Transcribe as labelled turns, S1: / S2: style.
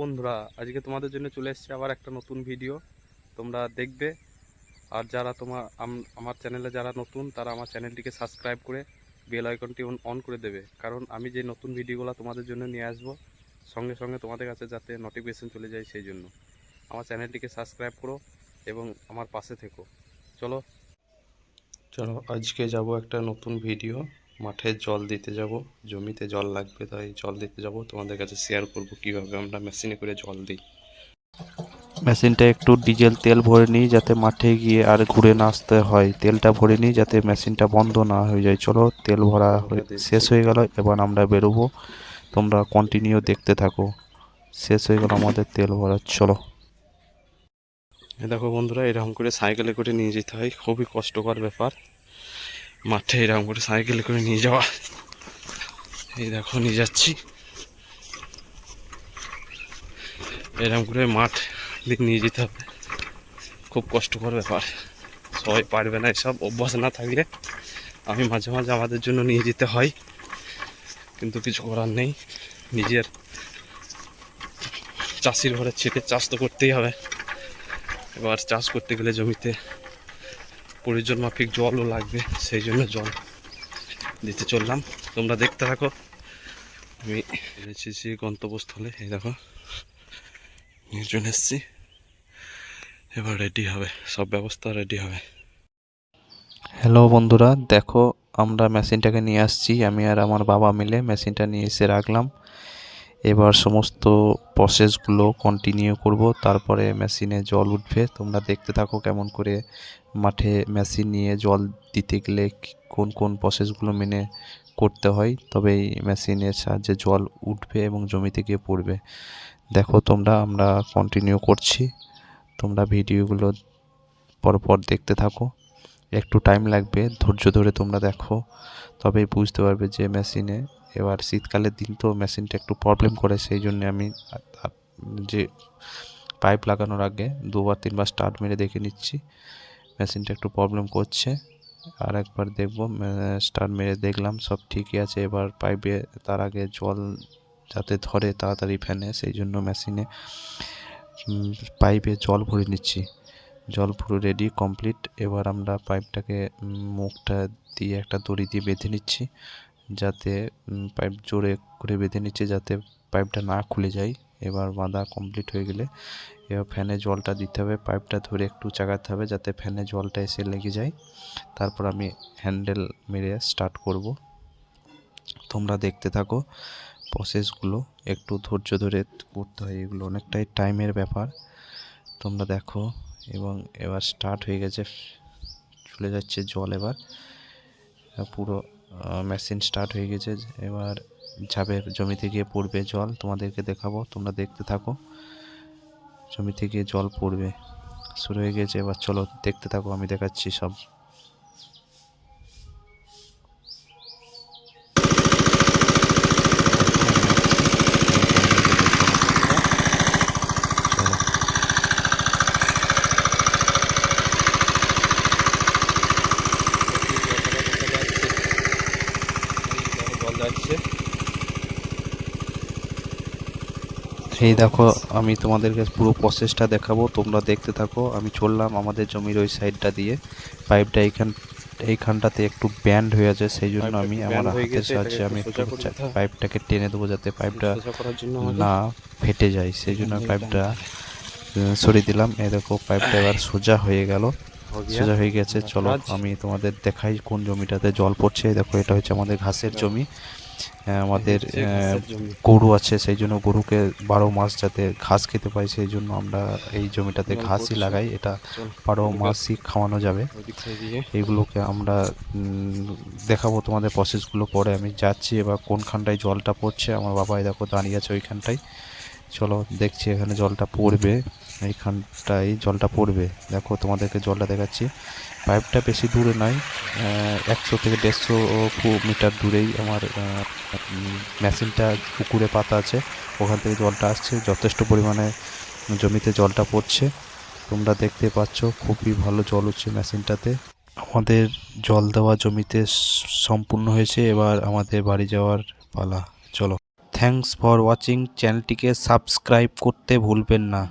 S1: বন্ধুরা, আজকে তোমাদের জন্য চলে এসেছে আবার একটা নতুন ভিডিও। তোমরা দেখবে। আর যারা আমার চ্যানেলে যারা নতুন, তারা আমার চ্যানেলটিকে সাবস্ক্রাইব করে বেল আইকনটি অন করে দেবে, কারণ আমি যে নতুন ভিডিওগুলো তোমাদের জন্য নিয়ে আসবো সঙ্গে সঙ্গে তোমাদের কাছে যাতে নোটিফিকেশন চলে যায়, সেই জন্য আমার চ্যানেলটিকে সাবস্ক্রাইব করো এবং আমার পাশে থেকো। চলো চলো আজকে যাব একটা নতুন ভিডিও। মাঠে জল দিতে যাব, জমিতে জল লাগবে, তাই জল দিতে যাব। তোমাদের কাছে শেয়ার করব কিভাবে আমরা মেশিনে করে জল দিই।
S2: মেশিনটা একটু ডিজেল তেল ভরে নিই যাতে মাঠে গিয়ে আর ঘুরে না আসতে হয়। তেলটা ভরে নিই যাতে মেশিনটা বন্ধ না হয়ে যায়। চলো, তেল ভরা শেষ হয়ে গেল, এবার আমরা বেরোবো। তোমরা কন্টিনিউ দেখতে থাকো। শেষ হয়ে গেল আমাদের তেল ভরা, চলো।
S1: দেখো বন্ধুরা, এরকম করে সাইকেলে করে নিয়ে যেতে হয়, খুবই কষ্টকর ব্যাপার মাঠে এরকম করে সাইকেলে করে নিয়ে যাওয়া। এই দেখো নিয়ে যাচ্ছি, এরকম করে মাঠ দিয়ে নিয়ে যেতে হবে, খুব কষ্টকর ব্যাপার। সবাই পারবে না এসব, অভ্যাস না থাকলে। আমি মাঝে মাঝে আমাদের জন্য নিয়ে যেতে হয়, কিন্তু কিছু করার নেই। নিজের চাষির ঘরে ছেলে চাষ তো করতেই হবে। এবার চাষ করতে গেলে জমিতে প্রয়োজন মাফিক জলও লাগবে, সেই জন্য জল দিতে চললাম। তোমরা দেখতে থাকো। আমি এসেছি গন্তব্যস্থলে, এই দেখো নিয়ে চলে এসেছি। এবার রেডি হবে, সব ব্যবস্থা রেডি হবে।
S2: হ্যালো বন্ধুরা, দেখো আমরা মেশিনটাকে নিয়ে আসছি। আমি আর আমার বাবা মিলে মেশিনটা নিয়ে এসে রাখলাম। এবার সমস্ত প্রসেসগুলো কন্টিনিউ করব, তারপরে মেশিনে জল উঠবে। তোমরা দেখতে থাকো কেমন করে মাঠে মেশিন নিয়ে জল দিতে গেলে কোন কোন প্রসেসগুলো মেনে করতে হয়, তবেই মেশিনের সাহায্যে জল উঠবে এবং জমিতে গিয়ে পড়বে। দেখো তোমরা, আমরা কন্টিনিউ করছি। তোমরা ভিডিওগুলো পরপর দেখতে থাকো, একটু টাইম লাগবে, ধৈর্য ধরে তোমরা দেখো, তবেই বুঝতে পারবে যে মেশিনে। এবার শীতকালের দিন তো মেশিনটা একটু প্রবলেম করে, সেই জন্য আমি যে পাইপ লাগানোর আগে 2-3বার স্টার্ট মেরে দেখে নিচ্ছি। মেশিনটা একটু প্রবলেম করছে, আর একবার দেখব। স্টার্ট মেরে দেখলাম সব ঠিকই আছে। এবার পাইপে তার আগে জল যাতে ধরে তাড়াতাড়ি ফ্যানে, সেই জন্য মেশিনে পাইপে জল ভরে নিচ্ছি। জল পুরো রেডি কমপ্লিট। এবার আমরা পাইপটাকে মুখটা দিয়ে একটা দড়ি দিয়ে বেঁধে নিচ্ছি, যাতে পাইপ জোরে করে বেঁধে নিচ্ছে যাতে পাইপটা না খুলে যায়। এবার বাঁধা কমপ্লিট হয়ে গেলে এবার ফ্যানে জলটা দিতে হবে, পাইপটা ধরে একটু চাগাতে হবে যাতে ফ্যানে জলটা এসে লেগে যায়। তারপর আমি হ্যান্ডেল মেরে স্টার্ট করব। তোমরা দেখতে থাকো প্রসেসগুলো, একটু ধৈর্য ধরে করতে হয়, এগুলো অনেকটাই টাইমের ব্যাপার। তোমরা দেখো, এবং এবার স্টার্ট হয়ে গেছে, চলে যাচ্ছে জল। এবার পুরো মেশিন স্টার্ট হয়ে গেছে। এবার যাবে জমিতে গিয়ে পড়বে জল, তোমাদেরকে দেখাবো, তোমরা দেখতে থাকো। জমিতে গিয়ে জল পড়বে শুরু হয়ে গেছে। এবার চলো দেখতে থাকো, আমি দেখাচ্ছি সব।
S1: জল যাচ্ছে।
S2: এই দেখো, আমি তোমাদেরকে পুরো প্রসেসটা দেখাবো, তোমরা দেখতে থাকো। আমি চললাম আমাদের জমির ওই সাইডটা দিয়ে। পাইপটা এইখানটাতে একটু ব্যান্ড হয়ে আছে, সেই জন্য আমি আমার হাতের সাহায্যে আমি একটু পাইপটাকে টেনে দেবো যাতে পাইপটা না ফেটে যায়, সেই জন্য পাইপটা সরিয়ে দিলাম। এই দেখো পাইপটা এবার সোজা হয়ে গেল, সোজা হয়ে গেছে। চলো আমি তোমাদের দেখাই কোন জমিটাতে জল পড়ছে। দেখো এটা হচ্ছে আমাদের ঘাসের জমি। আমাদের গরু আছে, সেই জন্য গরুকে 12 মাস যাতে ঘাস খেতে পায়, সেই জন্য আমরা এই জমিটাতে ঘাসই লাগাই। এটা 12 মাসই খাওয়ানো যাবে। এইগুলোকে আমরা দেখাবো তোমাদের প্রসেসগুলো পরে। আমি যাচ্ছি এবার কোনখানটায় জলটা পড়ছে। আমার বাবাই দেখো দাঁড়িয়ে আছে ওইখানটায়। চলো দেখছি, এখানে জলটা পড়বে, এইখানটায় জলটা পড়বে। দেখো তোমাদেরকে জলটা দেখাচ্ছি। পাইপটা বেশি দূরে নয়, 100 থেকে 150 মিটার দূরেই আমার মেশিনটা পুকুরে পাতা আছে, ওখান থেকে জলটা আসছে। যথেষ্ট পরিমাণে জমিতে জলটা পড়ছে, তোমরা দেখতে পাচ্ছ। খুবই ভালো জল হচ্ছে মেশিনটাতে। আমাদের জল দেওয়া জমিতে সম্পূর্ণ হয়েছে, এবার আমাদের বাড়ি যাওয়ার পালা, চলো। থ্যাঙ্কস ফর ওয়াচিং, চ্যানেলটিকে সাবস্ক্রাইব করতে ভুলবেন না।